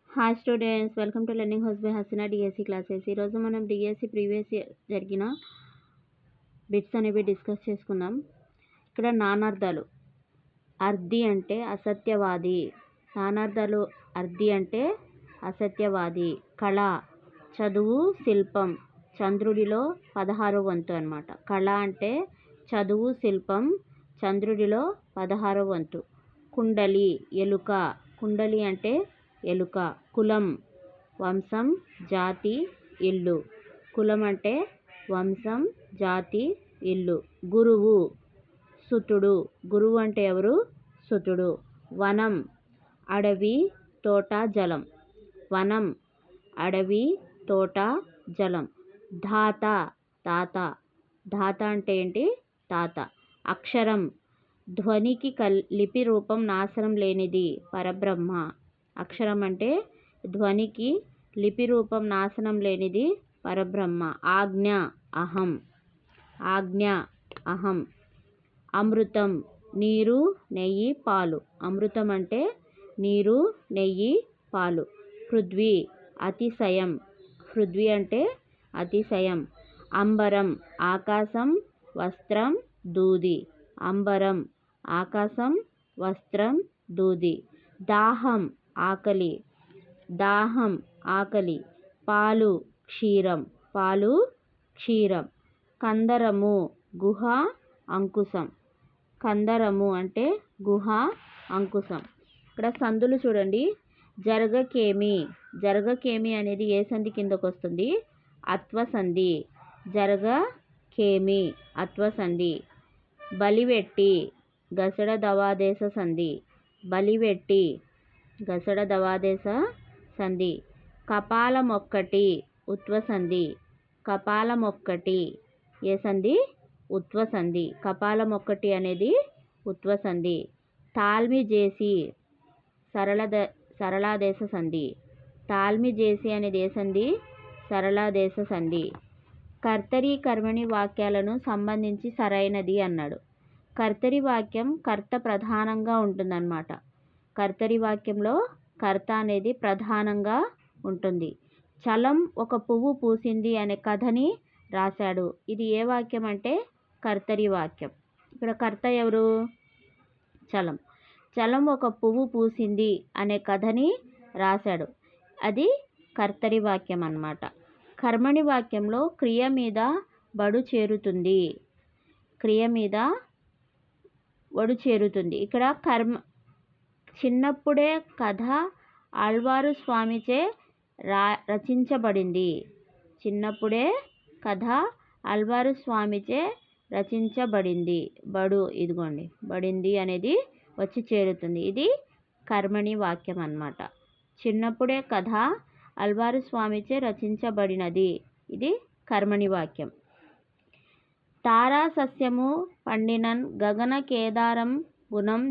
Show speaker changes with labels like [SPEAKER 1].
[SPEAKER 1] Hi students, welcome to learning house by Hasina DSC classes. ఈరోజు మనం DSC previous year జరిగిన bits అనేవి discuss చేసుకుందాం. ఇక్కడ నానార్థాలు. అర్ధి అంటే అసత్యవాది. నానార్థాలు అర్ధి అంటే అసత్యవాది. కళ, చదువు, శిల్పం. చంద్రుడిలో 16వ వంతు అన్నమాట. కళ అంటే చదువు, శిల్పం. చంద్రుడిలో 16వ వంతు. కుండలి, ఎలుక. కుండలి అంటే ఎలుక. కులం, వంశం, జాతి, ఇల్లు. కులం అంటే వంశం, జాతి, ఇల్లు. గురువు, సుతుడు. గురువు అంటే ఎవరు? సుతుడు. వనం, అడవి, తోట, జలం. వనం, అడవి, తోట, జలం. ధాత, తాత. ధాత అంటే ఏంటి? తాత. అక్షరం, ధ్వనికి లిపి రూపం నాశనం లేనిది, పరబ్రహ్మ. అక్షరం అంటే ధ్వనికి లిపి రూపం నాశనం లేనిది, పరబ్రహ్మ. ఆజ్ఞ, అహం. ఆజ్ఞ, అహం. అమృతం, నీరు, నెయ్యి, పాలు. అమృతం అంటే నీరు, నెయ్యి, పాలు. పృథ్వీ, అతిశయం. పృథ్వీ అంటే అతిశయం. అంబరం, ఆకాశం, వస్త్రం, దూది. అంబరం, ఆకాశం, వస్త్రం, దూది. దాహం, ఆకలి. దాహం, ఆకలి. పాలు, క్షీరం. పాలు, క్షీరం. కందరము, గుహ, అంకుశం. కందరము అంటే గుహ, అంకుశం. ఇక్కడ సందులు చూడండి. జరగకేమి. జరగకేమి అనేది ఏ సంధి కిందకు వస్తుంది? అత్వసంధి. జరగకేమి, అత్వసంధి. బలివెట్టి, గసడ దవాదేశ సంధి. బలివెట్టి, గసడ దవాదేశ సంధి. కపాలమొక్కటి, ఉత్వసంధి. కపాలమొక్కటి ఏ సంధి? ఉత్వసంధి. కపాలమొక్కటి అనేది ఉత్వసంధి. తాల్మి చేసి, సరళాదేశ సంధి. తాల్మి చేసి అనేది ఏ సంధి? సరళాదేశ సంధి. కర్తరి కర్మణి వాక్యాలను సంబంధించి సరైనది అన్నాడు. కర్తరి వాక్యం కర్త ప్రధానంగా ఉంటుందన్నమాట. కర్తరి వాక్యంలో కర్త అనేది ప్రధానంగా ఉంటుంది. చలం ఒక పువ్వు పూసింది అనే కథని రాశాడు. ఇది ఏ వాక్యం అంటే కర్తరి వాక్యం. ఇక్కడ కర్త ఎవరు? చలం. చలం ఒక పువ్వు పూసింది అనే కథని రాశాడు. అది కర్తరి వాక్యం అన్నమాట. కర్మణి వాక్యంలో క్రియ మీద బడు చేరుతుంది. క్రియ మీద వడు చేరుతుంది. ఇక్కడ చిన్నప్పుడే కథ ఆళ్వారు స్వామిచే రచించబడింది. చిన్నప్పుడే కథ ఆళ్వారు స్వామిచే రచించబడింది. బడు, ఇదిగోండి, బడింది అనేది వచ్చి చేరుతుంది. ఇది కర్మణి వాక్యం అన్నమాట. చిన్నప్పుడే కథ ఆళ్వారు స్వామిచే రచించబడినది. ఇది కర్మణి వాక్యం. తారా సస్యము పండినన్ గగన కేదారం గుణం